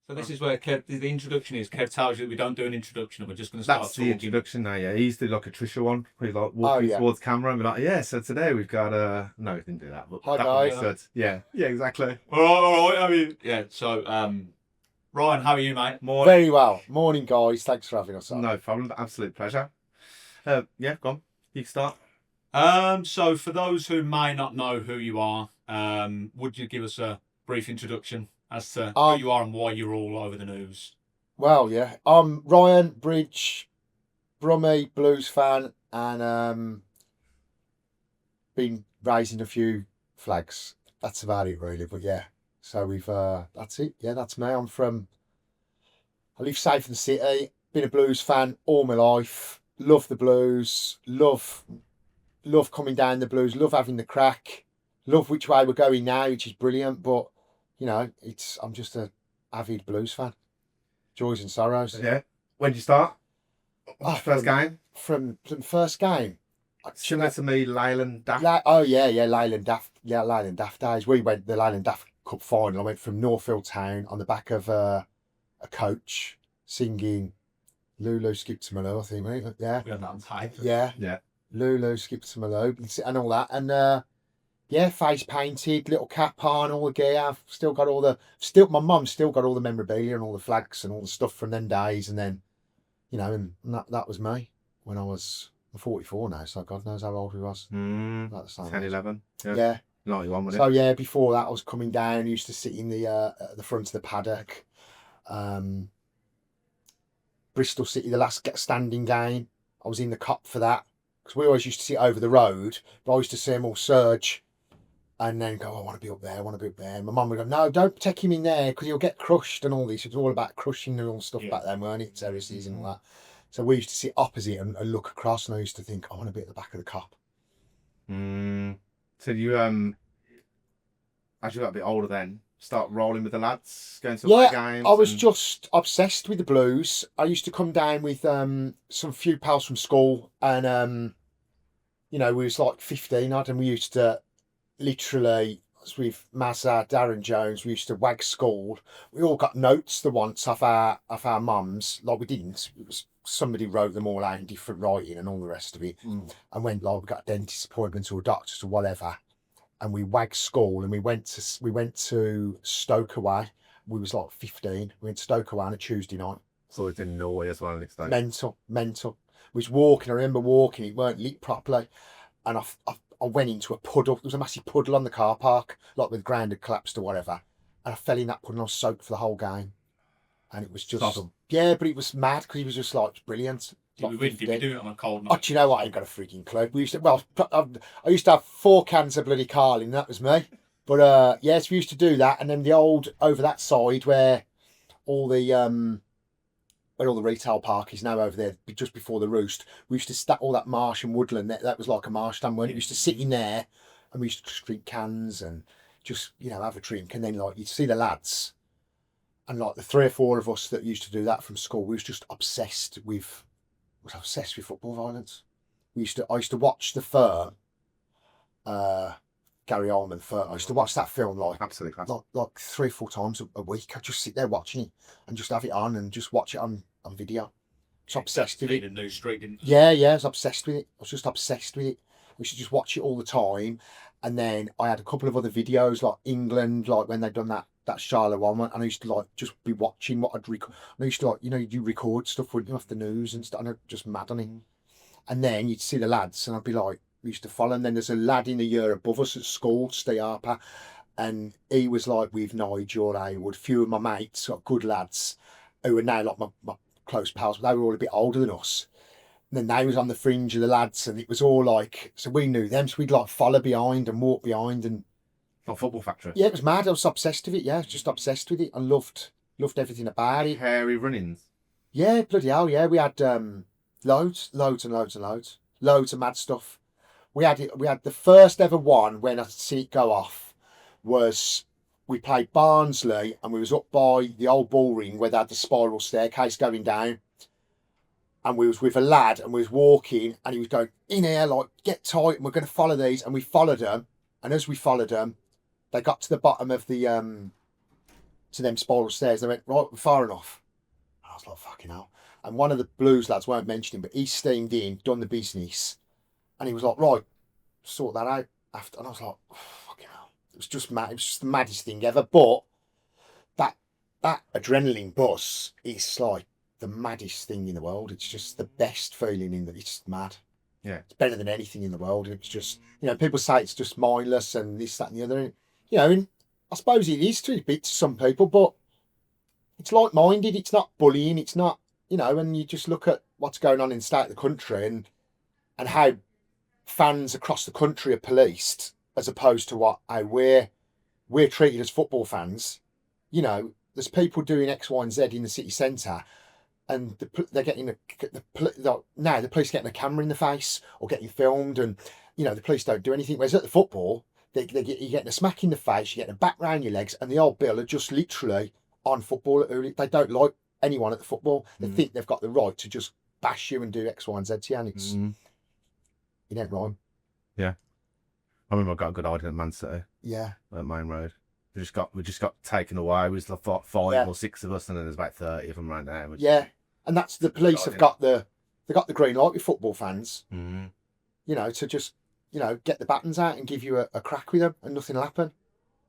So this is where Kev, the introduction is. Kev tells you we don't do an introduction, and we're just going to start That's talking. the introduction now, yeah. He used to do like a Trisha one. He'd like walking towards camera and be like, yeah, so today we've got no, he didn't do that. But Hi, that guys. Good. Yeah, exactly. All right. I mean, yeah. So, Ryan, how are you, mate? Very well. Morning, guys. Thanks for having us on. No problem. Absolute pleasure. Yeah, go on. You can start. So for those who may not know who you are, would you give us a brief introduction as to who you are and why you're all over the news? Well, yeah. I'm Ryan Bridge, Brummy blues fan, and been raising a few flags. That's about it, really. But yeah, so we've that's it. Yeah, that's me. I live safe in the city. Been a blues fan all my life. Love the blues. Love coming down the blues. Love having the crack. Love which way we're going now, which is brilliant. But you know, I'm just a avid blues fan. Joys and sorrows. Yeah. When did you start? First game? From first game. Similar to me, Leyland Daft. Leyland Daft. Yeah, Leyland Daft days. We went the Leyland Daft Cup final. I went from Northfield Town on the back of a coach singing Lulu Skip to Malou, I think, right? Yeah. We had that on tape. Yeah. Yeah. Lulu Skip to Malou and all that. And yeah, face painted, little cap on, all the gear. I've still got my mum's still got all the memorabilia and all the flags and all the stuff from them days. And then, you know, and that was me when I'm 44 now, so God knows how old we was. 10, 11. Yeah. 91, wasn't So yeah, before that I was coming down, I used to sit in the at the front of the paddock. Bristol City, the last standing game, I was in the cop for that. Because we always used to sit over the road, but I used to see them all surge and then go, I want to be up there, I want to be up there. And my mum would go, no, don't take him in there because he'll get crushed and all this. It was all about crushing and all stuff back then, weren't it? Terraces and all that. So we used to sit opposite and look across, and I used to think, I want to be at the back of the cop. So you, as you got a bit older then, start rolling with the lads, going to away games? I was just obsessed with the blues. I used to come down with some few pals from school, and you know, we was like 15 odd, and we used to literally, with Mazza, Darren Jones, we used to wag school. We all got notes the once off our mums. Like we didn't. It was somebody wrote them all out in different writing and all the rest of it. And when like we got a dentist appointment or a doctor's or whatever, and we wagged school, and we went to Stokeway. We was like 15. We went to Stokeway on a Tuesday night. So it's in Norway as well next time. Mental. We was walking. I remember walking. It weren't lit properly, and I went into a puddle. There was a massive puddle on the car park, like the ground had collapsed or whatever. And I fell in that puddle and I was soaked for the whole game. And it was just... Awesome. Yeah, but it was mad because he was just like brilliant. Did we do it on a cold night? Oh, do you know what? I ain't got a freaking clue. I used to have 4 cans of bloody Carling, that was me. But yes, we used to do that. And then the old, over that side where all the retail park is now over there, just before the Roost, we used to stack all that marsh and woodland. That was like a marsh stand, weren't it? We used to sit in there and we used to drink cans and just, you know, have a drink. And then like you'd see the lads, and like the 3 or 4 of us that used to do that from school, we was just obsessed with football violence. I used to watch The Firm, Gary Oldman Firm. I used to watch that film like 3 or 4 times a week. I'd just sit there watching it and just have it on and just watch it on video. I was obsessed with it. New Street, didn't you? Yeah, I was obsessed with it. I was just obsessed with it. We should just watch it all the time. And then I had a couple of other videos like England, like when they'd done that Charlotte one, and I used to like just be watching what I'd record. I used to like, you know, you record stuff, wouldn't you, off the news and stuff, and I'd just mad on it. And then you'd see the lads, and I'd be like, we used to follow. And then there's a lad in the year above us at school, Steve Harper, and he was like with Nigel Haywood, few of my mates, got good lads who were now like my close pals, but they were all a bit older than us. And then they was on the fringe of the lads, and it was all like, so we knew them, so we'd like follow behind and walk behind and. Not Football Factory. Yeah, it was mad. I was obsessed with it. Yeah, just obsessed with it. I loved everything about it. Hairy run-ins. Yeah, bloody hell. Yeah, we had loads of mad stuff. We had the first ever one when I see it go off was we played Barnsley, and we was up by the old ball ring where they had the spiral staircase going down. And we was with a lad, and we was walking, and he was going, in here, like, get tight, and we're going to follow these. And we followed them. And as we followed them, they got to the bottom of the to them spiral stairs. They went, right, we're far enough. And I was like, fucking hell. And one of the Blues lads, won't mention him, but he steamed in, done the business, and he was like, right, sort that out after. And I was like, oh, fucking hell. It was just mad. It was just the maddest thing ever. But that adrenaline buzz is like the maddest thing in the world. It's just the best feeling in that. It's mad. Yeah. It's better than anything in the world. It's just, people say it's just mindless and this, that, and the other. And I suppose it is to a bit to some people, but it's like-minded. It's not bullying. It's not, and you just look at what's going on in the state of the country and how fans across the country are policed as opposed to how we're treated as football fans. There's people doing X, Y, and Z in the city centre, and they're getting now the police getting a camera in the face or getting filmed, and the police don't do anything. Whereas at the football, you're getting a smack in the face, you're getting a back round your legs, and the old bill are just literally on football. They don't like anyone at the football. They think they've got the right to just bash you and do X, Y, and Z to you, and it's it ain't rhyme. Yeah, I remember I got a good idea at Man City. Yeah, at Main Road. We just got taken away. It was like 5 or 6 of us, and then there's about 30 of them right now. And that's the police have got the green light with football fans. To just get the battens out and give you a crack with them, and nothing will happen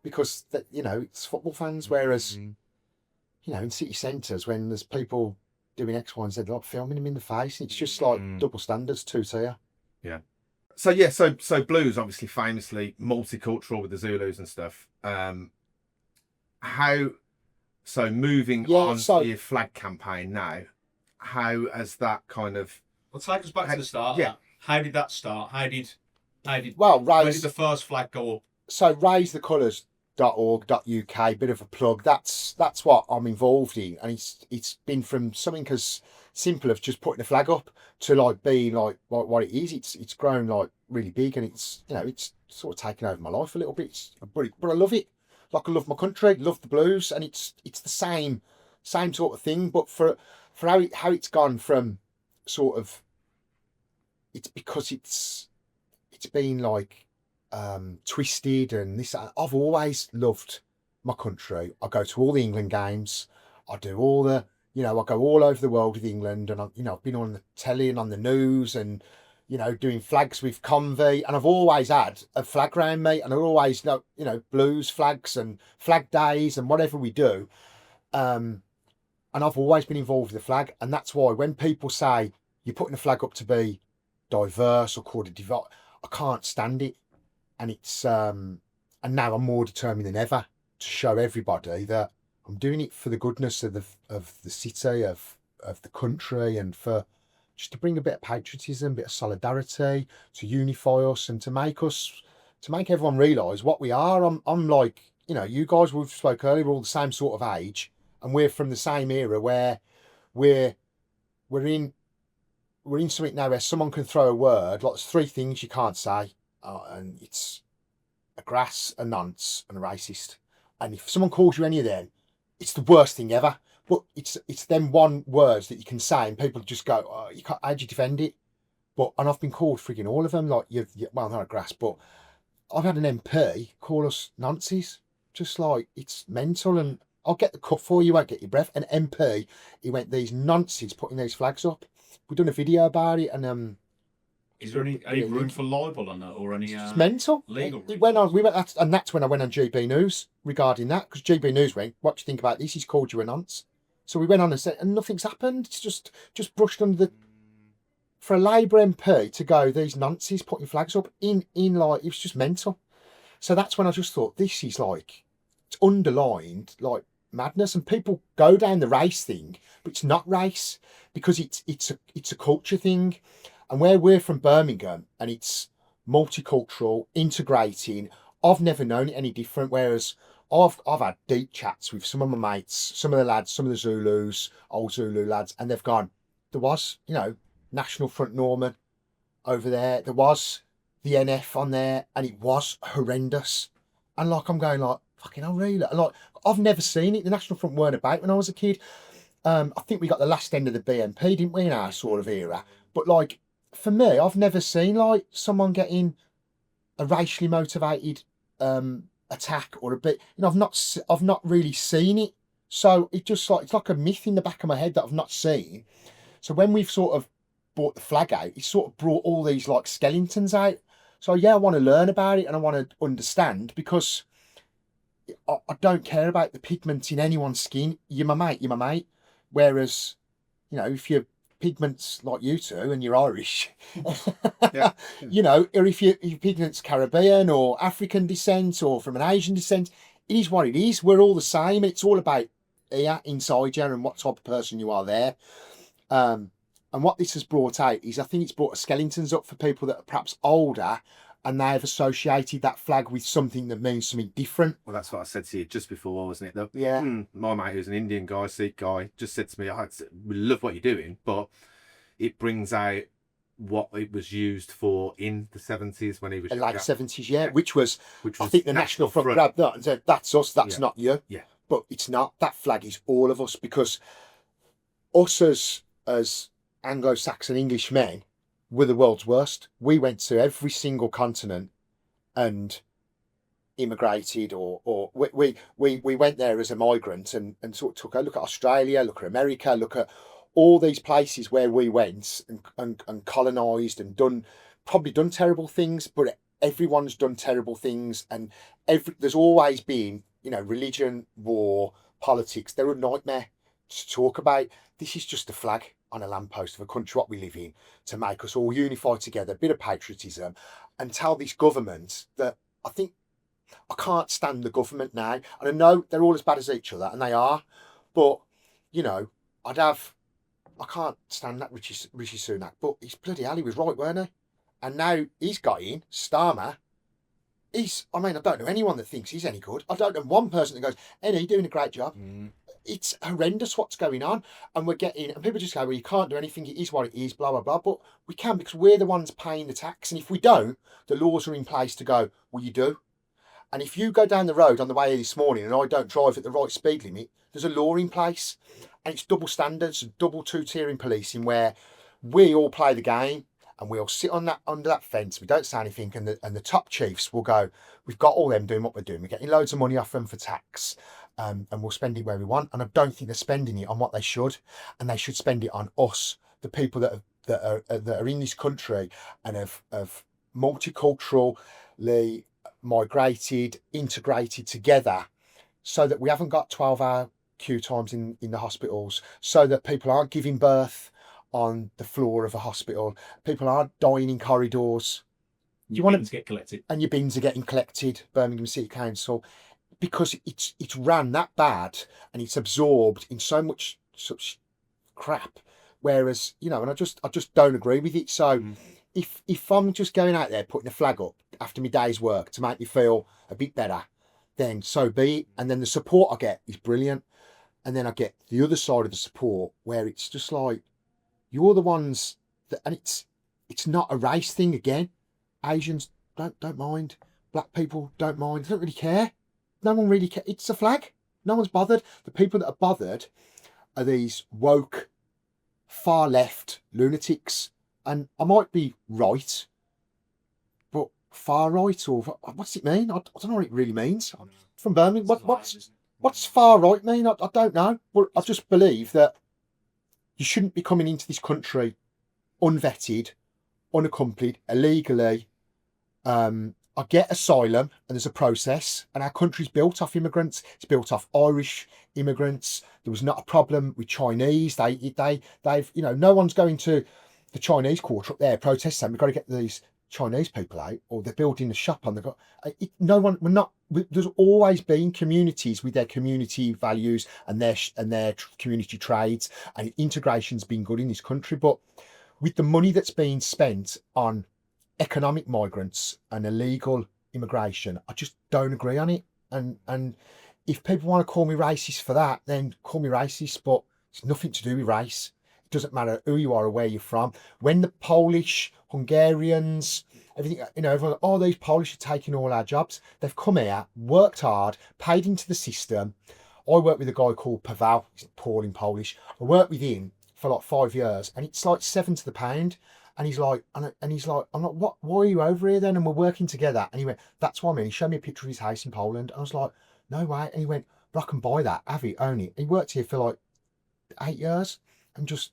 because it's football fans. Whereas in city centres, when there's people doing X, Y, and Z, like filming them in the face, it's just like double standards, two tier. Yeah. So Blues obviously famously multicultural with the Zulus and stuff. Moving on to your flag campaign now, how has that kind of... Well, take us back to the start. Yeah. How did that start? Where did the first flag go up? So raisethecolours.org.uk, bit of a plug. That's what I'm involved in, and it's been from something as simple as just putting a flag up to being like what it is. It's grown like really big, and it's it's sort of taken over my life a little bit. But I love it. Like I love my country, love the Blues, and it's the same sort of thing. But for how it's gone from sort of, it's because it's been like twisted and this. I've always loved my country. I go to all the England games. I do all the I go all over the world with England, and I've been on the telly and on the news, and doing flags with Convy, and I've always had a flag round me, and I always Blues flags and flag days and whatever we do, and I've always been involved with the flag, and that's why when people say you're putting a flag up to be diverse or called a divide, I can't stand it, and it's and now I'm more determined than ever to show everybody that I'm doing it for the goodness of the city, of the country, and for just to bring a bit of patriotism, a bit of solidarity, to unify us and to make everyone realise what we are. I'm like, you guys, we've spoke earlier, we're all the same sort of age, and we're from the same era where we're in something now where someone can throw a word, like there's 3 things you can't say, and it's a grass, a nonce, and a racist. And if someone calls you any of them, it's the worst thing ever. But it's them one words that you can say, and people just go, oh, you can't. How'd you defend it? And I've been called frigging all of them. Like well, not a grass, but I've had an MP call us nonces. Just like it's mental, and I'll get the cut for you. Won't get your breath. An MP, he went, these nonces putting these flags up. We've done a video about it, and is there any room for libel on that, or any? It's mental. Legal. It went on. And that's when I went on GB News regarding that, because GB News went, "What do you think about this? He's called you a nonce." So we went on and said, and nothing's happened. It's just brushed under the. For a Labour MP to go, these nonces putting flags up in like, it was just mental. So that's when I just thought, this is like, it's underlined like madness, and people go down the race thing, but it's not race, because it's a culture thing. And where we're from Birmingham, and it's multicultural, integrating, I've never known it any different. Whereas I've had deep chats with some of my mates, some of the lads, some of the Zulus, old Zulu lads, and they've gone, there was, National Front Norman over there, there was the NF on there, and it was horrendous. And like, I'm going like, fucking hell, really? And like, I've never seen it. The National Front weren't about when I was a kid. I think we got the last end of the BNP, didn't we, in our sort of era? But like, for me, I've never seen like someone getting a racially motivated attack or a bit, I've not really seen it. So it just like, it's like a myth in the back of my head that I've not seen. So when we've sort of brought the flag out, it's sort of brought all these like skeletons out. So yeah, I want to learn about it and I want to understand, because I don't care about the pigment in anyone's skin. You're my mate, you're my mate. Whereas, if you're pigments like you two and you're Irish, Yeah. or if your pigment's Caribbean or African descent or from an Asian descent, it is what it is. We're all the same. It's all about here inside you and what type of person you are there. And what this has brought out is, I think it's brought skeletons up for people that are perhaps older, and they've associated that flag with something that means something different. Well, that's what I said to you just before, wasn't it? Though, yeah. My mate, who's an Indian guy, Sikh guy, just said to me, "We love what you're doing, but it brings out what it was used for in the 70s when he was late 70s, yeah, which was I think the National Front grabbed that and said, "That's us, that's not you." Yeah, but it's not. That flag is all of us, because us as Anglo-Saxon English men were the world's worst. We went to every single continent and immigrated, or we went there as a migrant and sort of took a look at Australia, look at America, look at all these places where we went and colonised and probably done terrible things, but everyone's done terrible things, and there's always been, religion, war, politics. They're a nightmare to talk about. This is just a flag on a lamppost of a country what we live in, to make us all unify together, a bit of patriotism, and tell this government that I can't stand the government now. And I know they're all as bad as each other, and they are, but I can't stand that Rishi Sunak, but he's bloody hell, he was right, weren't he? And now he's got in, Starmer. I don't know anyone that thinks he's any good. I don't know one person that goes, "Any, doing a great job." It's horrendous what's going on, and and people just go, "Well, you can't do anything, it is what it is, blah, blah, blah." But we can, because we're the ones paying the tax. And if we don't, the laws are in place to go, "Well, you do." And if you go down the road on the way here this morning and I don't drive at the right speed limit, there's a law in place. And it's double standards, double two-tiering policing, where we all play the game and we all sit under that fence. We don't say anything, and the top chiefs will go, "We've got all them doing what we're doing. We're getting loads of money off them for tax, and we'll spend it where we want." And I don't think they're spending it on what they should, and they should spend it on us, the people that are in this country and have multiculturally migrated, integrated together, so that we haven't got 12-hour queue times in the hospitals, so that people aren't giving birth on the floor of a hospital, people aren't dying in corridors. Your bins get collected, and your bins are getting collected, Birmingham City Council, because it's ran that bad and it's absorbed in so much such crap. Whereas, and I just don't agree with it. So if I'm just going out there putting a flag up after my day's work to make me feel a bit better, then so be it. And then the support I get is brilliant. And then I get the other side of the support where it's just like, you're the ones that, and it's not a race thing again. Asians don't mind. Black people don't mind. They don't really care. No one really cares. It's a flag. No one's bothered. The people that are bothered are these woke, far left lunatics. And I might be right, but far right, or what's it mean? I don't know what it really means. From Birmingham, what's far right mean? I don't know. But I just believe that you shouldn't be coming into this country unvetted, unaccompanied, illegally. I get asylum, and there's a process, and our country's built off immigrants. It's built off Irish immigrants. There was not a problem with Chinese. They've no one's going to the Chinese quarter up there protesting. We've got to get these Chinese people out, or they're building a shop on the. No one. There's always been communities with their community values and their community trades, and integration's been good in this country. But with the money that's being spent on economic migrants and illegal immigration, I just don't agree on it. And if people want to call me racist for that, then call me racist. But it's nothing to do with race. It doesn't matter who you are or where you're from. When the Polish, Hungarians, everything, everyone, oh, these Polish are taking all our jobs. They've come here, worked hard, paid into the system. I work with a guy called Pavel. He's Paul in Polish. I worked with him for like 5 years, and it's like 7 to the pound. And he's like, and he's like, I'm like, what? Why are you over here then? And we're working together. And he went, that's what I mean. He showed me a picture of his house in Poland. I was like, no way. And he went, but I can buy that. Have it, own it. He worked here for like 8 years and just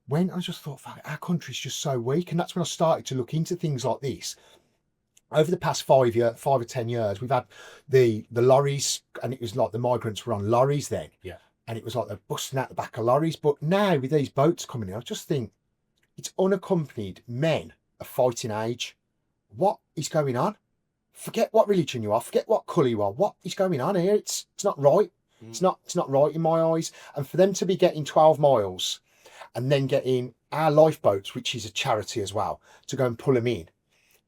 went. I just thought, fuck, our country's just so weak. And that's when I started to look into things like this. Over the past 5 or 10 years, we've had the lorries, and it was like the migrants were on lorries then. Yeah. And it was like they're busting out the back of lorries. But now with these boats coming in, I just think it's unaccompanied men of fighting age. What is going on? Forget what religion you are, forget what colour you are. What is going on here? It's not right. It's not right in my eyes. And for them to be getting 12 miles and then getting our lifeboats, which is a charity as well, to go and pull them in.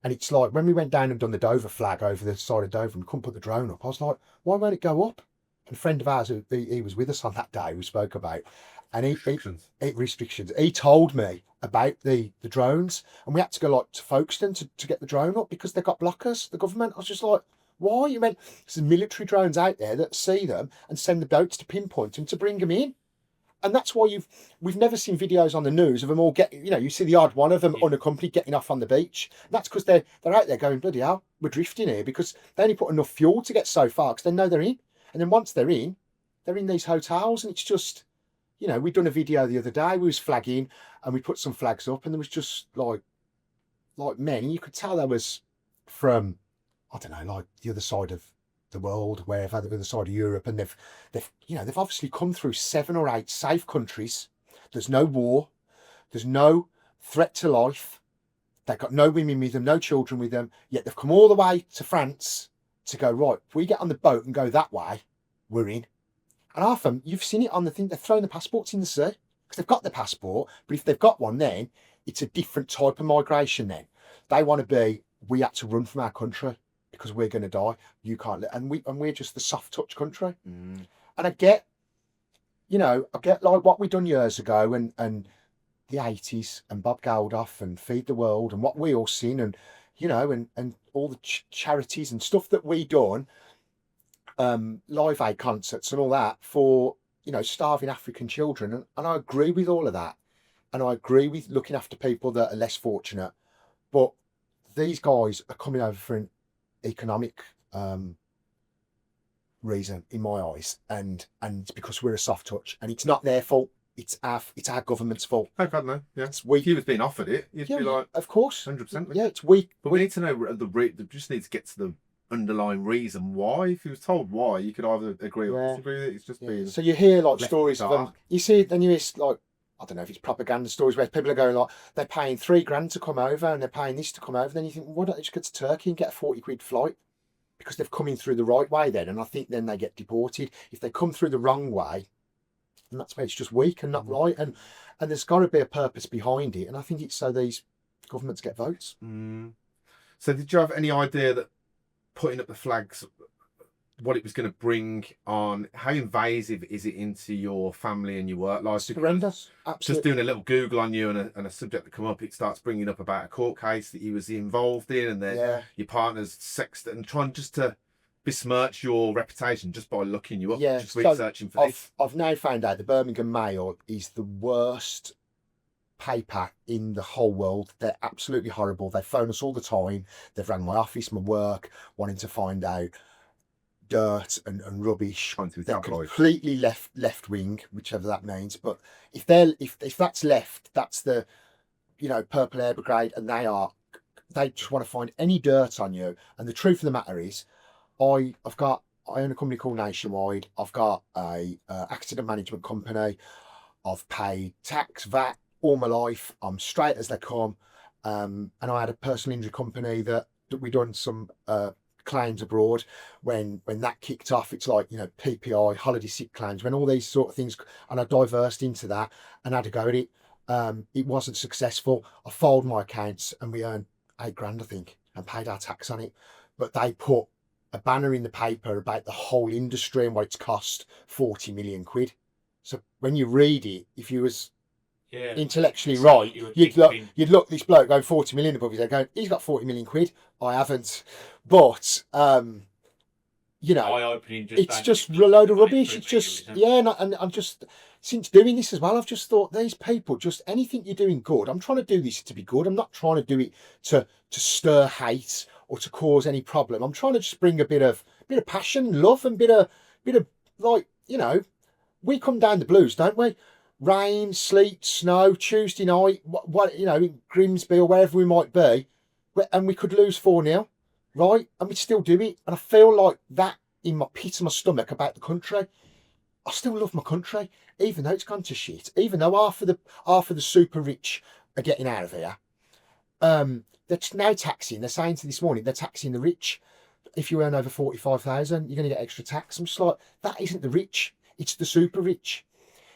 And it's like when we went down and done the Dover flag over the side of Dover and we couldn't put the drone up, I was like, why won't it go up? And a friend of ours, he was with us on that day, we spoke about, and restrictions. He told me about the drones, and we had to go like to Folkestone to get the drone up because they got blockers, the government. I was just like, why? You meant there's military drones out there that see them and send the boats to pinpoint them to bring them in. And that's why we've never seen videos on the news of them all getting, you see the odd one of them unaccompanied getting off on the beach. And that's because they're out there going, bloody hell, we're drifting here, because they only put enough fuel to get so far because they know they're in. And then once they're in these hotels, and it's just, we'd done a video the other day, we was flagging and we put some flags up, and there was just like men, and you could tell there was from, I don't know, like the other side of the world, wherever, the other side of Europe, and they've obviously come through 7 or 8 safe countries. There's no war, there's no threat to life, they've got no women with them, no children with them, yet they've come all the way to France to go, right, if we get on the boat and go that way, we're in. And half of them, you've seen it on the thing, they're throwing the passports in the sea because they've got the passport, but if they've got one, then it's a different type of migration. Then they want to be, we had to run from our country because we're going to die. You can't, and we're just the soft touch country. And I get like what we done years ago, and the 80s, and Bob Geldof and Feed the World, and what we all seen, and and all the charities and stuff that we done, Live Aid concerts and all that for starving African children, and I agree with all of that, and I agree with looking after people that are less fortunate, but these guys are coming over for an economic reason in my eyes, and because we're a soft touch, and it's not their fault, it's our government's fault. I've had no, yeah. It's weak. If you was being offered it, you'd be like, of course, 100%. Yeah, it's weak. But we need to know just need to get to the underlying reason why. If you was told why, you could either agree or disagree with it. It's just being. So you hear like stories dark. of them. You see it, then you hear like, I don't know if it's propaganda stories where people are going like, they're paying $3,000 to come over and they're paying this to come over. Then you think, why don't they just get to Turkey and get a 40 quid flight? Because they've come in through the right way then, and I think then they get deported. If they come through the wrong way, and that's where it's just weak and not right, and there's got to be a purpose behind it, and I think it's so these governments get votes. So did you have any idea that putting up the flags, what it was going to bring on, how invasive is it into your family and your work life? It's horrendous. Absolutely. Just doing a little Google on you and a subject that come up, it starts bringing up about a court case that you was involved in, and then your partner's sexed, and trying just to besmirch your reputation just by looking you up, just researching for this. I've now found out the Birmingham Mail is the worst paper in the whole world. They're absolutely horrible. They phone us all the time. They've rang my office, my work, wanting to find out dirt and rubbish. They're completely left wing, whichever that means. But if that's left, that's the Purple Air Brigade, and they just want to find any dirt on you. And the truth of the matter is, I own a company called Nationwide. I've got a accident management company. I've paid tax, VAT all my life. I'm straight as they come. And I had a personal injury company that we done some claims abroad. When that kicked off, it's like PPI, holiday sick claims, when all these sort of things, and I diversed into that and had to go at it. It wasn't successful. I filed my accounts and we earned $8,000, I think, and paid our tax on it. But they put a banner in the paper about the whole industry and what it's cost, 40 million quid. So when you read it, if you was intellectually right, you'd look this bloke going 40 million above his head going, he's got 40 million quid. I haven't. But eye-opening, it's just a load of rubbish. It's just and I'm just, since doing this as well, I've just thought these people, just anything you're doing good. I'm trying to do this to be good. I'm not trying to do it to stir hate or to cause any problem. I'm trying to just bring a bit of passion, love, and bit of like, you know, we come down the blues, don't we? Rain, sleet, snow, Tuesday night, what you know, in Grimsby or wherever we might be, and we could lose 4-0, right? And we'd still do it. And I feel like that in my pit of my stomach about the country. I still love my country, even though it's gone to shit. Even though half of the super rich are getting out of here. They're now taxing. They're saying to this morning they're taxing the rich. If you earn over 45,000, you're going to get extra tax. I'm just like, that isn't the rich. It's the super rich.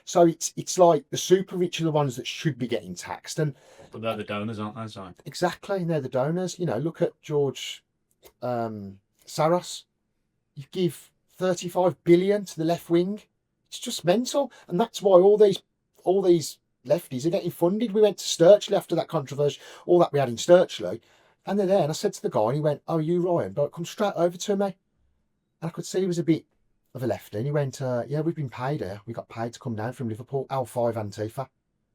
So it's like the super rich are the ones that should be getting taxed. And but they're the donors, aren't they? So. Exactly, and they're the donors. You know, look at George Soros. You give 35 billion to the left wing. It's just mental, and that's why all these lefties are getting funded. We went to Sturchley after that controversy, all that we had in Sturchley, and they're there. And I said to the guy, and he went, "Oh, you Ryan, but come straight over to me." And I could see he was a bit of a lefty, and he went, "Yeah, we've been paid here. We got paid to come down from Liverpool, L5 Antifa." I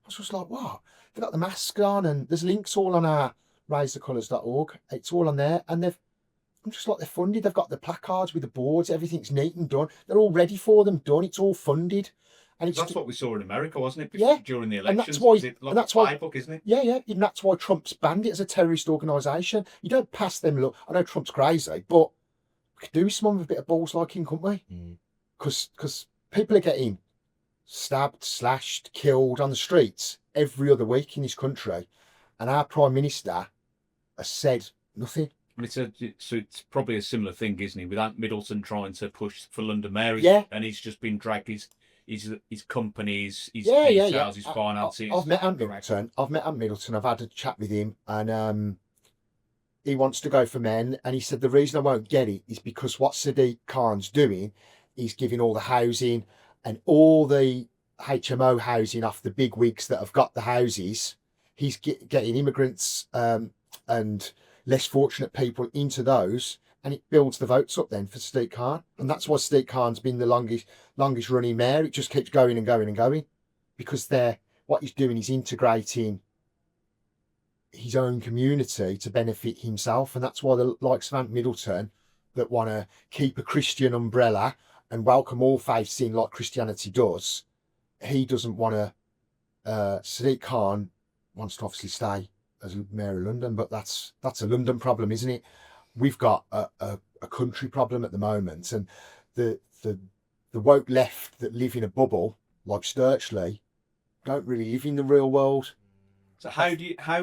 was just like, "What?" They've got the masks on, and there's links all on our raisetheColours.org. It's all on there, and I'm just like, they're funded. They've got the placards with the boards. Everything's neat and done. They're all ready for them, done. It's all funded. And that's what we saw in America, wasn't it? Yeah. During the elections. And that's why, book, isn't it? Yeah. And that's why Trump's banned it as a terrorist organisation. You don't pass them. Look, I know Trump's crazy, but we could do with someone with a bit of balls like him, couldn't we? Because people are getting stabbed, slashed, killed on the streets every other week in this country, and our Prime Minister has said nothing. So it's probably a similar thing, isn't he? Without Middleton trying to push for London Mayor, and he's just been dragged his companies, his details, his finances. I've met Ant Middleton. I've had a chat with him, and he wants to go for men. And he said the reason I won't get it is because what Sadiq Khan's doing, he's giving all the housing and all the HMO housing off the big wigs that have got the houses. He's getting immigrants and less fortunate people into those, and it builds the votes up then for Sadiq Khan. And that's why Sadiq Khan's been the longest running mayor. It just keeps going and going and going, because what he's doing is integrating his own community to benefit himself. And that's why the likes of Ant Middleton that want to keep a Christian umbrella and welcome all faiths in like Christianity does, he doesn't want to. Sadiq Khan wants to obviously stay as Mayor of London, but that's a London problem, isn't it? We've got a country problem at the moment, and the woke left that live in a bubble like Sturchley don't really live in the real world. So how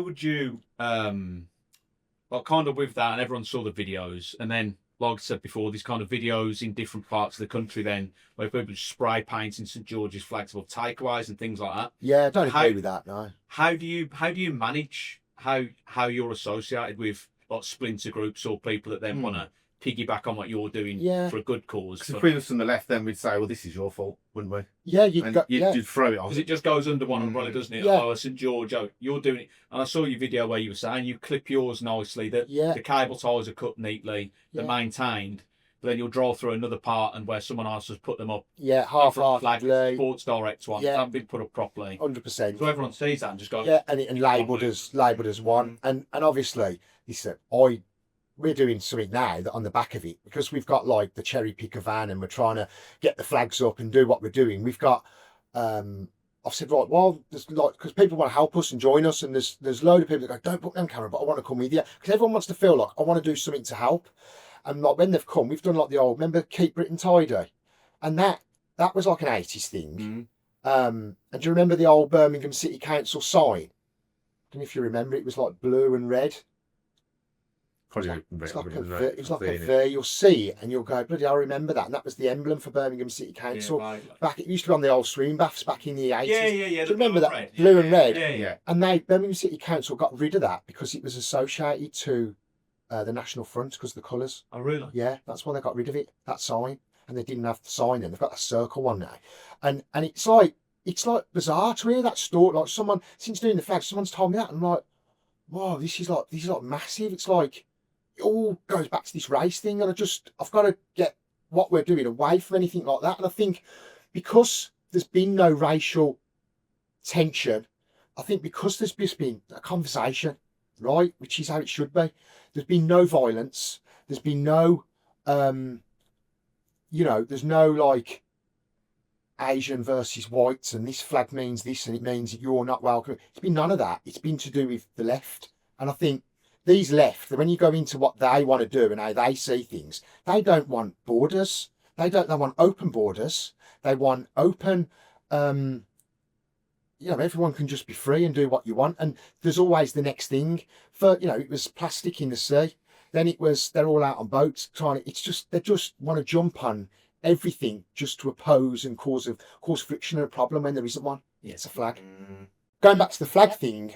would you well, kind of with that, and everyone saw the videos, and then like I said before, these kind of videos in different parts of the country then where people spray painting St George's flags above takeaways and things like that. Yeah, I don't agree with that, no. How do you manage how you're associated with like splinter groups or people that then want to piggyback on what you're doing for a good cause? Because if we were from the left, then we'd say, well, this is your fault, wouldn't we? Yeah, you'd throw it on. Because it just goes under one umbrella, doesn't it? Yeah. Oh, St George, you're doing it. And I saw your video where you were saying you clip yours nicely, that the cable ties are cut neatly, they're maintained, but then you'll draw through another part and where someone else has put them up. Yeah, half-heartedly. Sports Direct ones haven't been put up properly. 100%. So everyone sees that and just goes... Yeah, and labelled as one. And obviously, we're doing something now that on the back of it, because we've got like the cherry picker van and we're trying to get the flags up and do what we're doing. We've got, I've said, right, well, there's like, because people want to help us and join us, and there's a load of people that go, don't put me on camera, but I want to come with you. Because everyone wants to feel like, I want to do something to help. And like when they've come, we've done like the old, remember, Keep Britain Tidy? And that was like an 80s thing. And do you remember the old Birmingham City Council sign? I don't know if you remember, it was like blue and red. It's like a V. You'll see it and you'll go, bloody, I remember that. And that was the emblem for Birmingham City Council. Yeah, right. Back, it used to be on the old swim baths back in the 80s. Yeah. Do you remember that? Red. Blue and red. Yeah. And Birmingham City Council got rid of that because it was associated to the National Front because of the colours. Oh, really? Yeah, that's why they got rid of it, that sign. And they didn't have the sign then. They've got a circle one now. And it's like bizarre to hear that story. Like someone, since doing the flag, someone's told me that. And I'm like, wow, this is like massive. It's like, it all goes back to this race thing, and I've got to get what we're doing away from anything like that. And I think because there's been no racial tension. I think because there's just been a conversation, right, which is how it should be. There's been no violence. There's been no, there's no like Asian versus whites and this flag means this and it means that you're not welcome. It's been none of that. It's been to do with the left. And I think these left, when you go into what they want to do and how they see things, they don't want borders. They want open borders. They want open, everyone can just be free and do what you want. And there's always the next thing. It was plastic in the sea. Then it was, they're all out on boats they just want to jump on everything just to oppose and cause friction and a problem when there isn't one. Yeah. It's a flag. Going back to the flag thing,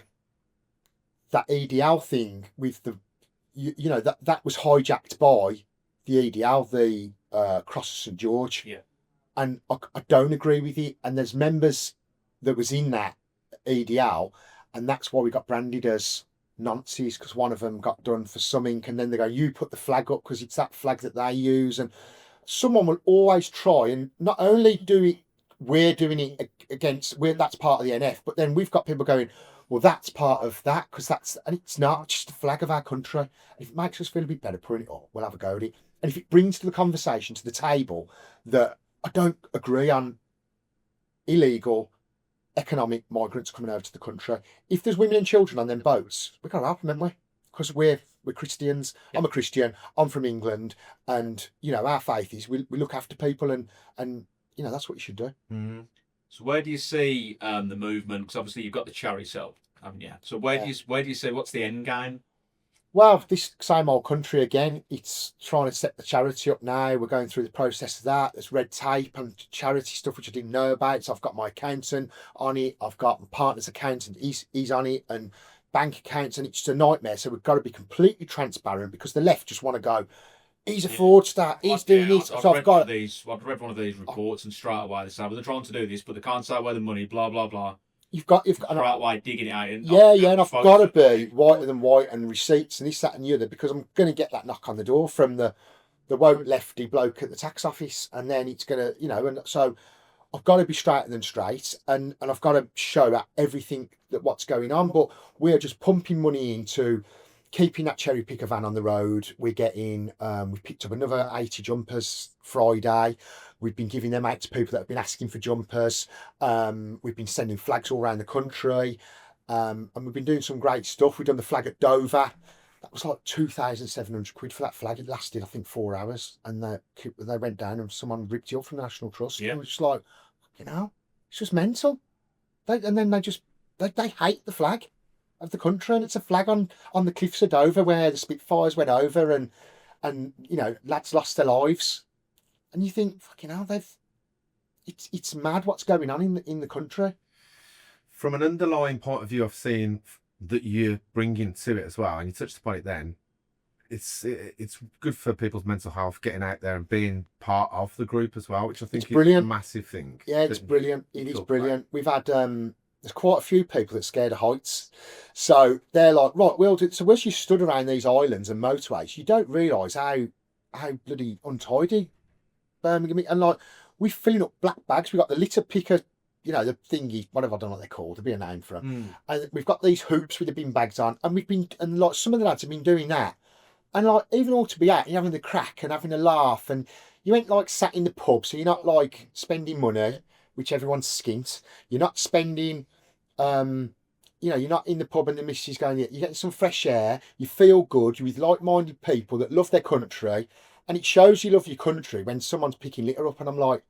that EDL thing with that was hijacked by the EDL, the Cross of St George. Yeah. And I don't agree with it. And there's members that was in that EDL, and that's why we got branded as Nazis, because one of them got done for something, and then they go, you put the flag up because it's that flag that they use. And someone will always try and not only do it, we're doing it that's part of the NF, but then we've got people going, well, that's part of that, because it's not just the flag of our country. And if it makes us feel a bit better putting it up, we'll have a go at it. And if it brings to the conversation, to the table, that I don't agree on illegal economic migrants coming over to the country, if there's women and children on them boats, we've got to help them, haven't we? Because we're Christians. Yeah. I'm a Christian. I'm from England, and our faith is we look after people, and that's what you should do. Mm-hmm. So where do you see the movement? Because obviously you've got the charity cell, haven't you? So where do you see what's the end game? Well, this same old country again. It's trying to set the charity up now. We're going through the process of that. There's red tape and charity stuff which I didn't know about. So I've got my accountant on it. I've got my partner's accountant. He's on it, and bank accounts, and it's just a nightmare. So we've got to be completely transparent, because the left just want to go, he's a fraudster, he's doing this. So I've read one of these reports, and straight away they say, well, they're trying to do this, but they can't say where the money, blah blah blah. You've got right away digging it out. And I've got to be whiter than white and receipts and this, that, and the other, because I'm going to get that knock on the door from the woke lefty bloke at the tax office, and then it's going to, and so I've got to be straighter than straight, and I've got to show that everything that what's going on. But we're just pumping money into keeping that cherry picker van on the road. We're getting, we picked up another 80 jumpers Friday. We've been giving them out to people that have been asking for jumpers. We've been sending flags all around the country. And we've been doing some great stuff. We've done the flag at Dover. That was like 2,700 quid for that flag. It lasted, I think, 4 hours. And they went down and someone ripped it up from the National Trust. Yeah. And it was just like, it's just mental. They hate the flag of the country, and it's a flag on the cliffs of Dover where the Spitfires went over, and lads lost their lives. And you think, it's mad what's going on in the country. From an underlying point of view, I've seen that you're bringing to it as well, and you touched upon it then. It's good for people's mental health, getting out there and being part of the group as well, which I think is brilliant. A massive thing. Yeah, it's brilliant. It is brilliant. We've had there's quite a few people that are scared of heights, so they're like, right, we'll do. So as you stood around these islands and motorways, you don't realise how bloody untidy Birmingham is. And like, we're filling up black bags. We've got the litter picker, the thingy, whatever, I don't know what they're called. There'll be a name for them. And we've got these hoops with the bin bags on, and like some of the lads have been doing that. And like, even all to be out, you're having the crack and having a laugh, and you ain't like sat in the pub, so you're not like spending money, which everyone's skint. You're not spending, you're not in the pub and the missus going, you're getting some fresh air, you feel good, you're with like-minded people that love their country, and it shows you love your country when someone's picking litter up. And I'm like,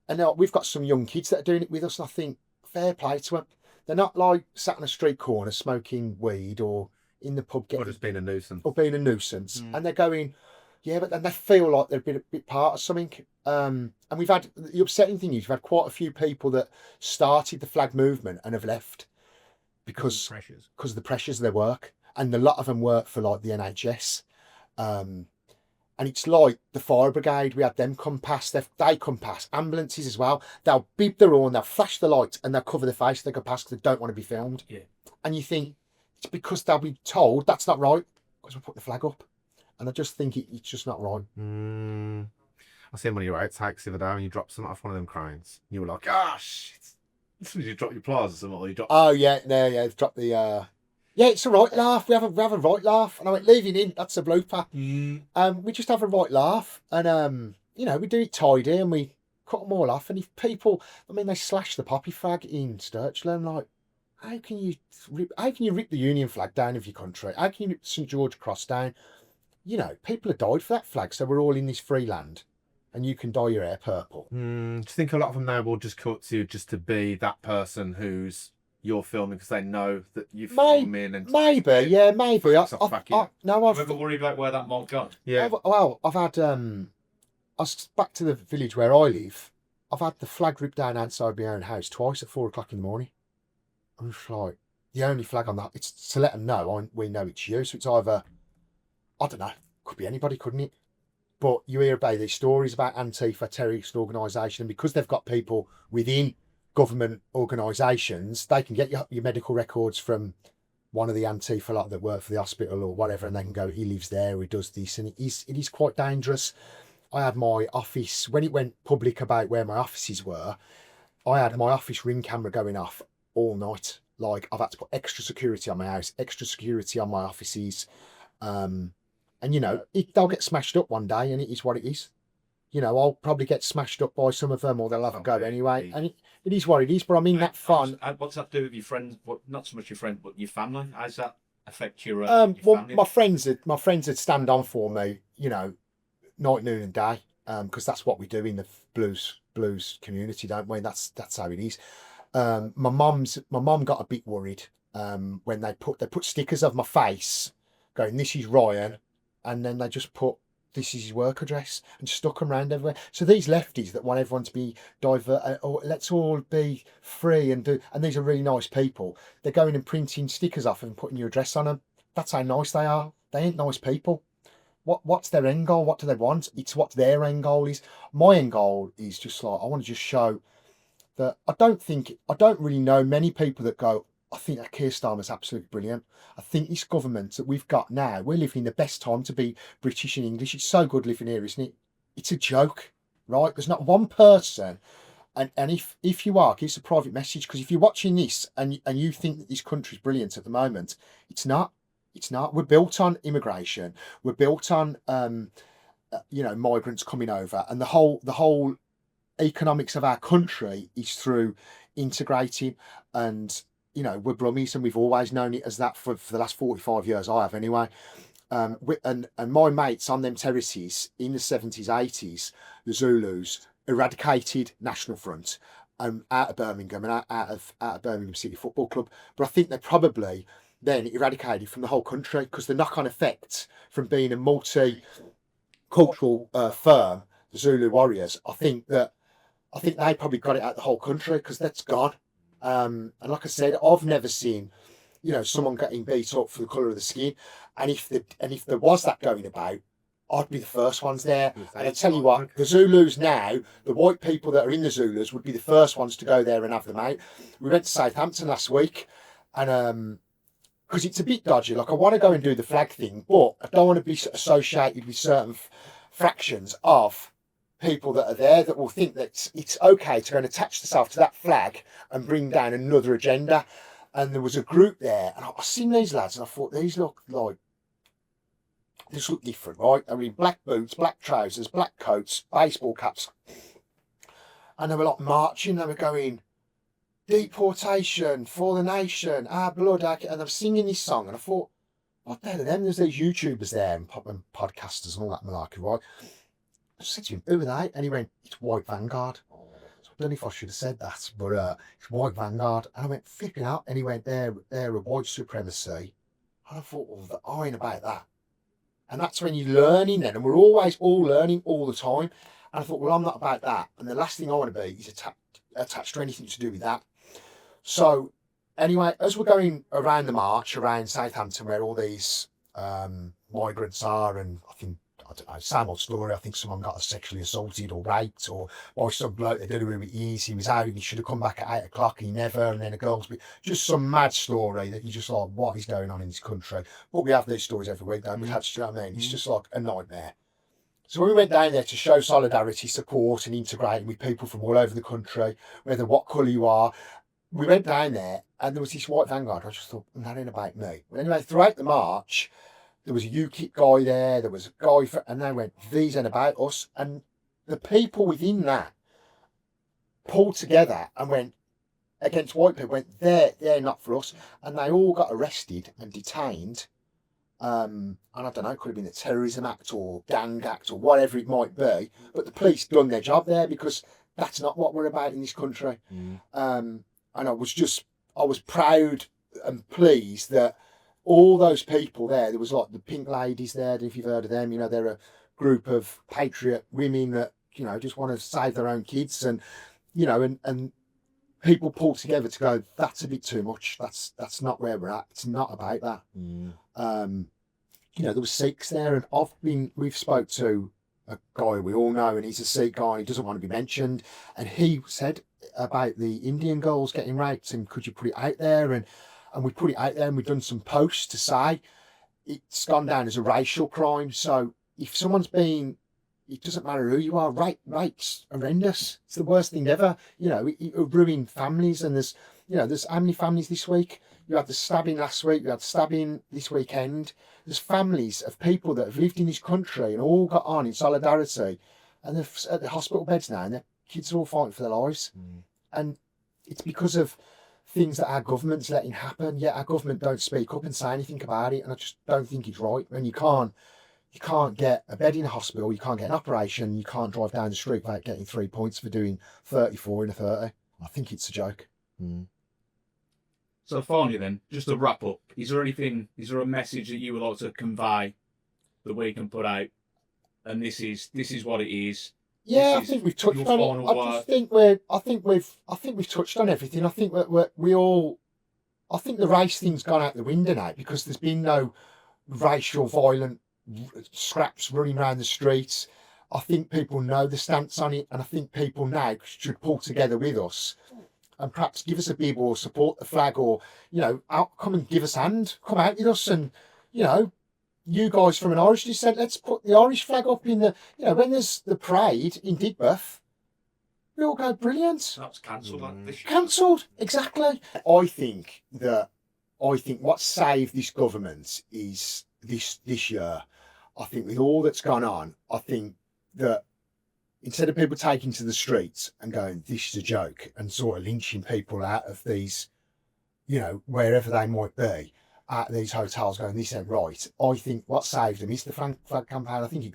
and we've got some young kids that are doing it with us, and I think, fair play to them. They're not like sat on a street corner smoking weed or in the pub getting, or just being a nuisance. And they're going, yeah, but then they feel like they've been a bit part of something. And we've had, the upsetting thing is, we've had quite a few people that started the flag movement and have left because of the pressures of their work. And a lot of them work for like the NHS. And it's like the fire brigade, we had them come past, they come past, ambulances as well. They'll beep their horn, they'll flash the lights, and they'll cover their face, they go past because they don't want to be filmed. Yeah. And you think, it's because they'll be told that's not right, because we put the flag up. And I just think it's just not right. I seen one of your outtakes the other day when you dropped something off one of them cranes. You were like, "Ah, shit!" Did you drop your pliers or something, or you dropped? Oh yeah, no, yeah, they've dropped the. Yeah, it's a right laugh. We have a right laugh, and I went leaving in. That's a blooper. We just have a right laugh, and we do it tidy, and we cut them all off. And if people, I mean, they slash the poppy flag in Sturchland, like, how can you rip the Union flag down of your country? How can you rip St George Cross down? People have died for that flag, so we're all in this free land, and you can dye your hair purple. Do you think a lot of them now will just cut to you just to be that person who's you're filming because they know that you're filming? And maybe. no, I've ever worried about where that might go. Yeah. I've had I was back to the village where I live. I've had the flag ripped down outside my own house twice at 4 o'clock in the morning. I'm just like, the only flag on that, it's to let them know we know it's you. So it's either, I don't know, could be anybody, couldn't it? But you hear about these stories about Antifa, terrorist organisation, and because they've got people within government organisations, they can get your medical records from one of the Antifa lot that work for the hospital or whatever, and they can go, he lives there, he does this, and it is quite dangerous. I had my office, when it went public about where my offices were, I had my office ring camera going off all night. Like, I've had to put extra security on my house, extra security on my offices. And they'll get smashed up one day, and it is what it is. I'll probably get smashed up by some of them, or they'll have a go anyway. And it is what it is. But I mean, that fun. What's that do with your friends? Not so much your friends, but your family. How does that affect your well, family? my friends would stand on for me, night, noon, and day, because that's what we do in the blues community, don't we? That's how it is. My mum got a bit worried when they put stickers of my face going, "This is Ryan," and then they just put, "This is his work address," and stuck them around everywhere. So these lefties that want everyone to be or let's all be free and these are really nice people. They're going and printing stickers off and putting your address on them. That's how nice they are. They ain't nice people. What's their end goal? What do they want? It's what their end goal is. My end goal is just like, I want to just show that I don't really know many people that go, I think that Keir Starmer's absolutely brilliant. I think this government that we've got now, we're living in the best time to be British and English. It's so good living here, isn't it? It's a joke, right? There's not one person. And if you are, give us a private message, because if you're watching this and you think that this country's brilliant at the moment, it's not. It's not. We're built on immigration. We're built on migrants coming over, and the whole economics of our country is through integrating. And we're Brummies, and we've always known it as that for the last 45 years. I have anyway. And my mates on them terraces in the 70s, 80s, the Zulus eradicated National Front out of Birmingham and out of Birmingham City Football Club. But I think they probably then eradicated from the whole country, because the knock-on effect from being a multicultural firm, the Zulu Warriors, I think they probably got it out the whole country, because that's gone. And like I said, I've never seen, someone getting beat up for the colour of the skin. And if there was that going about, I'd be the first ones there. And I tell you what, the Zulus now, the white people that are in the Zulus would be the first ones to go there and have them out. We went to Southampton last week, and because it's a bit dodgy. Like, I want to go and do the flag thing, but I don't want to be associated with certain fractions of people that are there that will think that it's okay to go and attach themselves to that flag and bring down another agenda. And there was a group there, and I seen these lads, and I thought, these look different, right? I mean, black boots, black trousers, black coats, baseball caps, and they were like marching. They were going, "Deportation for the nation, our blood," and they were singing this song, and I thought, what the hell are them? There's these YouTubers there and podcasters and all that malarkey, right? I said to him, "Who are they?" And he went, "It's White Vanguard." So I don't know if I should have said that, but it's White Vanguard. And I went, "Flipping out." And he went, they're a white supremacy. And I thought, well, I ain't about that. And that's when you're learning then, and we're always all learning all the time. And I thought, well, I'm not about that. And the last thing I want to be is attached to anything to do with that. So anyway, as we're going around the march around Southampton, where all these migrants are, and I don't know, same old story. I think someone got sexually assaulted or raped, or by some bloke they did it with ease. He was out and he should have come back at 8 o'clock and he never. And then a girl's just some mad story that you just like, what is going on in this country? But we have these stories every week, don't we? Do you know what I mean? It's just like a nightmare. So we went down there to show solidarity, support, and integrating with people from all over the country, whether what colour you are. We went down there, and there was this white vanguard. I just thought, that ain't about me. But anyway, throughout the march, there was a UKIP guy there. There was a guy, and they went, these ain't about us. And the people within that pulled together and went against white people. Went, they're not for us, and they all got arrested and detained. And I don't know, it could have been the Terrorism Act or Gang Act or whatever it might be. But the police done their job there, because that's not what we're about in this country. And I was proud and pleased that all those people there was like the Pink Ladies there, if you've heard of them, they're a group of patriot women that, just want to save their own kids, and, and people pull together to go, that's a bit too much. That's not where we're at. It's not about that. There was Sikhs there, and we've spoke to a guy we all know, and he's a Sikh guy, he doesn't want to be mentioned, and he said about the Indian girls getting raped, and could you put it out there? And we put it out there, and we've done some posts to say it's gone down as a racial crime. So if someone's been, it doesn't matter who you are, rape's horrendous. It's the worst thing ever. It ruined families, and there's how many families this week? You had the stabbing last week, you had the stabbing this weekend. There's families of people that have lived in this country and all got on in solidarity, and they're at the hospital beds now, and their kids are all fighting for their lives. And it's because of things that our government's letting happen. Yet our government don't speak up and say anything about it, and I just don't think it's right. When you can't get a bed in a hospital, you can't get an operation, you can't drive down the street without getting 3 points for doing 34 in a 30. I think it's a joke. So finally then, just to wrap up, is there a message that you would like to convey that we can put out? And this is what it is. Yeah, I think we've touched on it. I think we've touched on everything. I think I think the race thing's gone out the window now, because there's been no racial violent scraps running around the streets. I think people know the stance on it, and I think people now should pull together with us and perhaps give us a bib or support the flag, or come and give us a hand, come out with us, and you guys from an Irish descent, let's put the Irish flag up in the, when there's the parade in Digbeth, we all go, brilliant. That's cancelled. Cancelled, exactly. I think what saved this government is this year. I think with all that's gone on, I think that instead of people taking to the streets and going, this is a joke, and sort of lynching people out of these, wherever they might be, at these hotels going, this ain't right. I think what saved them is the flag campaign. I think it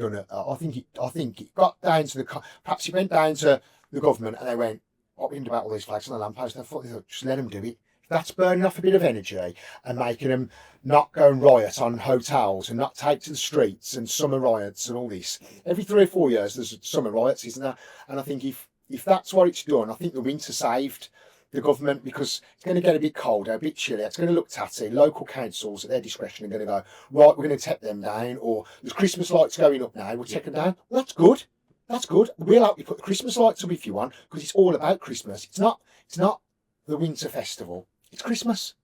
got down to perhaps it went down to the government, and they went, what we about all these flags on the lamppost? And I thought, just let them do it. That's burning off a bit of energy and making them not go and riot on hotels and not take to the streets and summer riots and all this. Every 3 or 4 years there's summer riots, isn't there? And I think if that's what it's done, I think the winter saved the government, because it's going to get a bit colder, a bit chilly, it's going to look tatty. Local councils at their discretion are going to go, right, we're going to take them down, or there's Christmas lights going up now, we'll take them down. Well, that's good. That's good. We'll help you put the Christmas lights up if you want, because it's all about Christmas. It's not the winter festival. It's Christmas.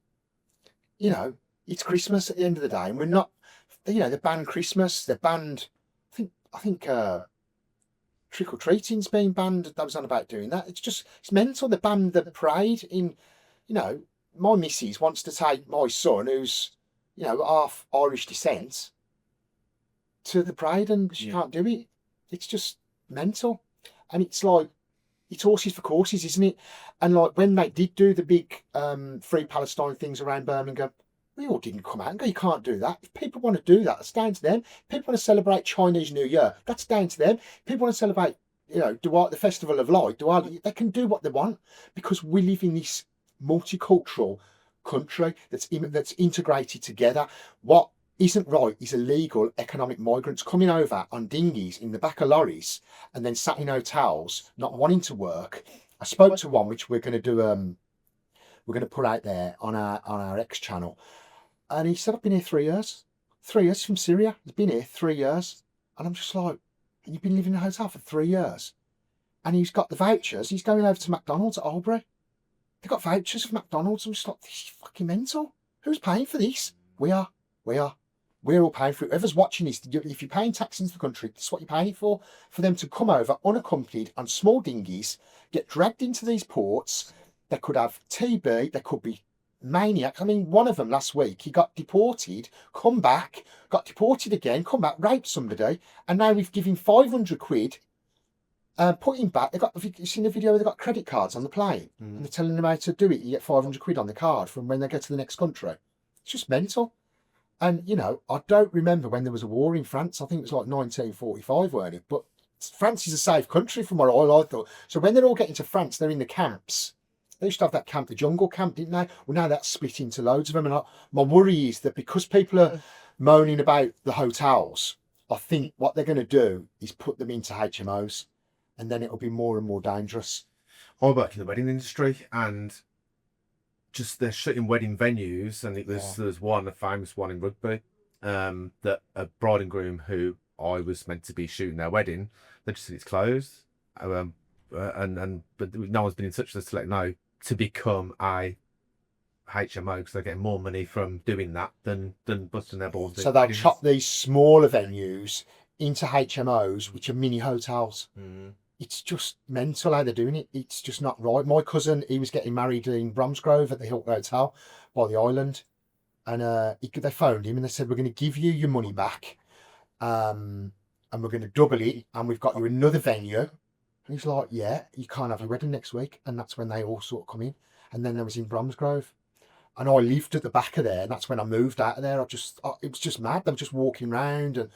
It's Christmas at the end of the day, and we're not, they banned Christmas, they banned, I think trick or treating's been banned. That was on about doing that. It's mental. They banned the parade in, my missus wants to take my son, who's, half Irish descent, to the parade, and she can't do it. It's just mental. And it's like, it's horses for courses, isn't it? And like when they did do the big Free Palestine things around Birmingham, we all didn't come out and go, you can't do that. If people want to do that, that's down to them. If people want to celebrate Chinese New Year, that's down to them. If people want to celebrate, the Festival of Light, they can do what they want, because we live in this multicultural country that's integrated together. What isn't right is illegal economic migrants coming over on dinghies in the back of lorries and then sat in hotels, not wanting to work. I spoke to one, which we're going to do, we're going to put out there on our X channel. And he said, I've been here 3 years. 3 years from Syria. He's been here 3 years. And I'm just like, and you've been living in a hotel for 3 years? And he's got the vouchers. He's going over to McDonald's at Albury. They've got vouchers for McDonald's. I'm just like, this is fucking mental. Who's paying for this? We are. We're all paying for it. Whoever's watching this, if you're paying tax into the country, this is what you're paying it for them to come over unaccompanied on small dinghies, get dragged into these ports. They could have TB, they could be maniacs. I mean, one of them last week, he got deported, come back, got deported again, come back, raped somebody, and now we've given 500 quid, put him back. Have you seen the video where they've got credit cards on the plane? And they're telling them how to do it. You get 500 quid on the card from when they go to the next country. It's just mental. And, you know, I don't remember when there was a war in France. I think it was like 1945, weren't it? But France is a safe country from what I thought. So when they're all getting to France, they're in the camps. They used to have that camp, the jungle camp, didn't they? Well, now that's split into loads of them. And my worry is that because people are moaning about the hotels, I think what they're going to do is put them into HMOs, and then it'll be more and more dangerous. I work in the wedding industry, and just they're shutting wedding venues, and there's one, a famous one in Rugby, that a bride and groom who I was meant to be shooting their wedding, they just said it's closed, but no one's been in touch with us to let them know to become a HMO, because they're getting more money from doing that than busting their balls. So they'll chop these smaller venues into HMOs, which are mini hotels. It's just mental how they're doing it. It's just not right. My cousin, he was getting married in Bromsgrove at the Hilton Hotel by the island. And they phoned him and they said, we're going to give you your money back. And we're going to double it. And we've got you another venue. And he's like, yeah, you can't have your wedding next week. And that's when they all sort of come in. And then I was in Bromsgrove. And I lived at the back of there. And that's when I moved out of there. It was just mad. They were just walking around. And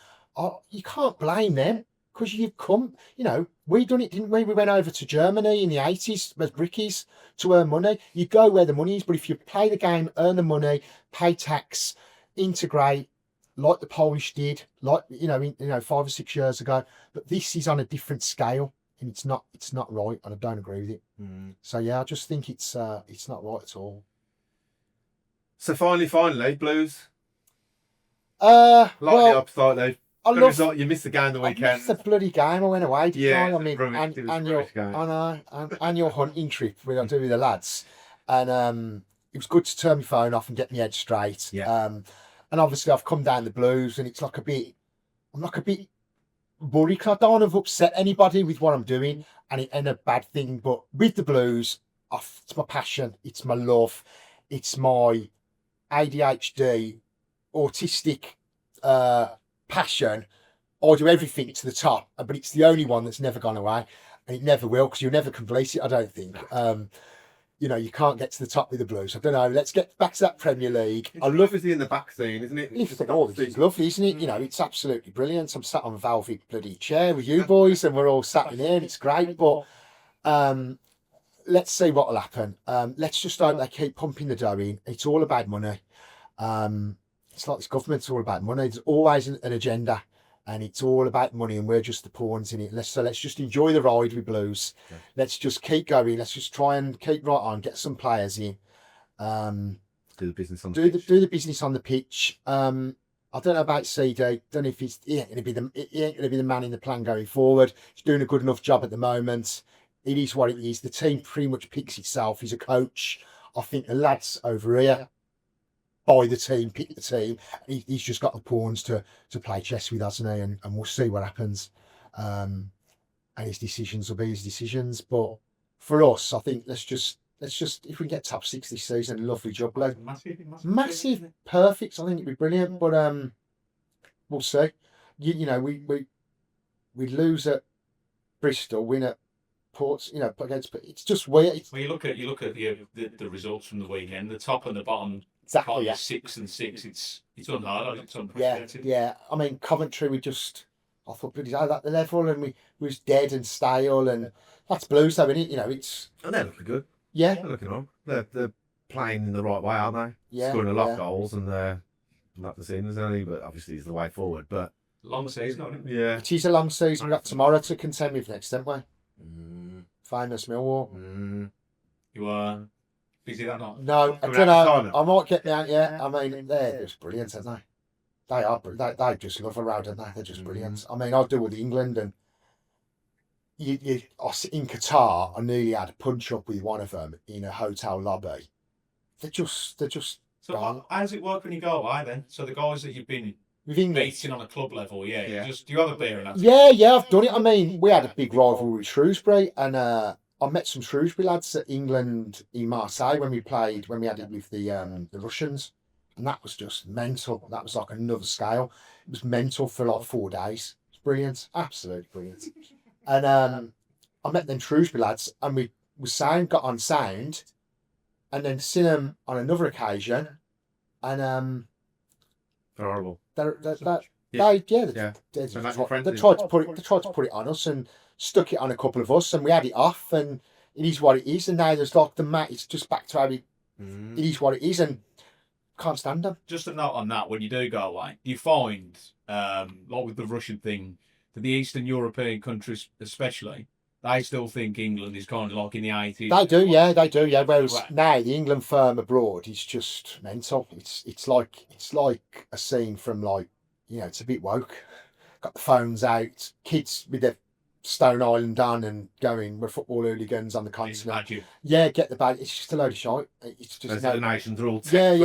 you can't blame them. Because you've come, you know, we done it, didn't we? We went over to Germany in the 80s as brickies to earn money. You go where the money is, but if you play the game, earn the money, pay tax, integrate, like the Polish did, like, you know, 5 or 6 years ago. But this is on a different scale, and it's not right, and I don't agree with it. So yeah, I just think it's not right at all. So finally, Blues. Well, Slightly. You missed the game the weekend. I missed the bloody game. I went away. I mean, Brum, annual hunting trip we do with the lads, and it was good to turn my phone off and get my head straight. Yeah. And obviously I've come down the Blues, and it's like I'm like a bit worried because I don't want to upset anybody with what I'm doing, and it ain't a bad thing. But with the Blues, it's my passion, it's my love, it's my ADHD, autistic. Passion. I do everything to the top, but it's the only one that's never gone away, and it never will, because you'll never complete it, I don't think. You know, you can't get to the top with the Blues. I don't know. Let's get back to that Premier League. I love it in the back scene, isn't it? It's lovely, isn't it? You know, it's absolutely brilliant. I'm sat on a velvet bloody chair with you boys, and we're all sat in here, and it's great. But let's see what will happen. Let's just hope they keep pumping the dough in. It's all about money. It's like this government's all about money. There's always an agenda, and it's all about money, and we're just the pawns in it. Let's just enjoy the ride with Blues. Yeah. Let's just keep going. Let's just try and keep right on. Get some players in. Do the business on the pitch. Do the business on the pitch. I don't know about CD. Don't know if he ain't gonna be the man in the plan going forward. He's doing a good enough job at the moment. It is what it is. The team pretty much picks itself. He's a coach. I think the lads over here buy the team, pick the team. He's just got the pawns to play chess with, hasn't he? And we'll see what happens. And his decisions will be his decisions. But for us, I think let's just if we can get top 6 this season, lovely job, lad. Massive, perfect. I think it'd be brilliant. But we'll see. You know, we lose at Bristol, win at Ports, you know, against. It's just weird. Well, you look at the results from the weekend. The top and the bottom. Exactly. Yeah. 6 and 6. It's unheard of. It's unprecedented. Yeah. I mean, Coventry, I thought bloody hell at the level, and we was dead and stale, and that's Blues, though, isn't it? You know, it's. And they're looking good. Yeah. They're looking on. They're playing in the right way, aren't they? Yeah. Scoring a lot of goals, and they're not the same as any, but obviously it's the way forward. But long season, yeah. It is a long season. We've got tomorrow to contend with next, haven't we? Famous Millwall. You are. Busy that night? No, I don't know. I might get down. Yeah, I mean, they're just brilliant, aren't they? They are. They just love a road, don't they? They're just brilliant. I mean, I do with England, and in Qatar, I nearly had a punch up with one of them in a hotel lobby. They're just. So how does it work when you go away then? So the guys that you've been with England. Meeting on a club level, yeah. Yeah. Just, do you have a beer and that's Yeah, I've done it. I mean, we had a big rivalry with Shrewsbury, and I met some Shrewsbury lads at England in Marseille when we had it with the Russians, and that was just mental. That was like another scale. It was mental for like 4 days. It's brilliant, absolutely brilliant. And I met them Shrewsbury lads, and we got on sound, and then seen them on another occasion, and They're horrible. they Yeah. tried to put it on us and stuck it on a couple of us, and we had it off, and it is what it is. And now there's like the mat. It's just back to how it is what it is, and can't stand them. Just a note on that: when you do go away, do you find, like with the Russian thing, that the Eastern European countries, especially, they still think England is kind of like in the 80s? They do, yeah. Whereas now the England firm abroad is just mental. It's like a scene from, like, you know, it's a bit woke. Got the phones out, kids with their Stone Island on and going, we're football hooligans on the continent. Yeah, get the bag. It's just a load of shite. It's just the nations are all You saw the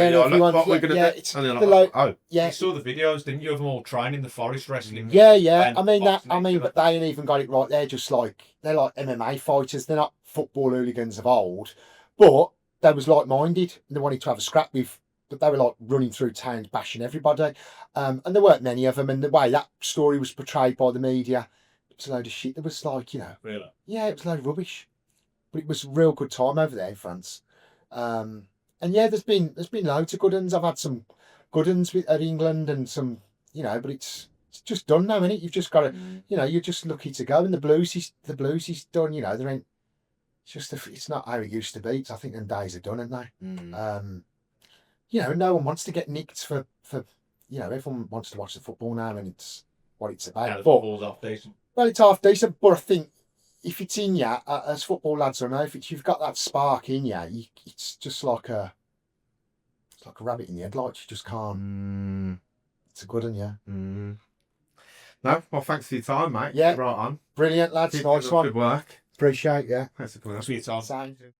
videos, didn't you, of them all training the forest wrestling? Yeah. I mean, but they ain't even got it right. They're like MMA fighters. They're not football hooligans of old, but they was like-minded and they wanted to have a scrap with. But they were like running through towns, bashing everybody, and there weren't many of them. And the way that story was portrayed by the media, it was a load of shit. There was like, you know, really, yeah, it was a load of rubbish. But it was a real good time over there in France. And yeah, there's been loads of good ones. I've had some good ones at England and some, you know, but it's just done now, isn't it? You've just got to, you know, you're just lucky to go. And the blues is done. You know, there ain't. It's not how it used to be. I think them days are done, aren't they? You know, no one wants to get nicked for you know, everyone wants to watch the football now, and it's what it's about. Yeah, the football's half decent. Well, it's half decent, but I think if it's in you, as football lads will know, if you've got that spark in you, it's just like a rabbit in the headlights. You just can't. It's a good one, yeah. No, well, thanks for your time, mate. Yeah, right on. Brilliant, lads. Keep nice one. Good work. Appreciate, yeah. Thanks for coming. Thanks for your time. Sound.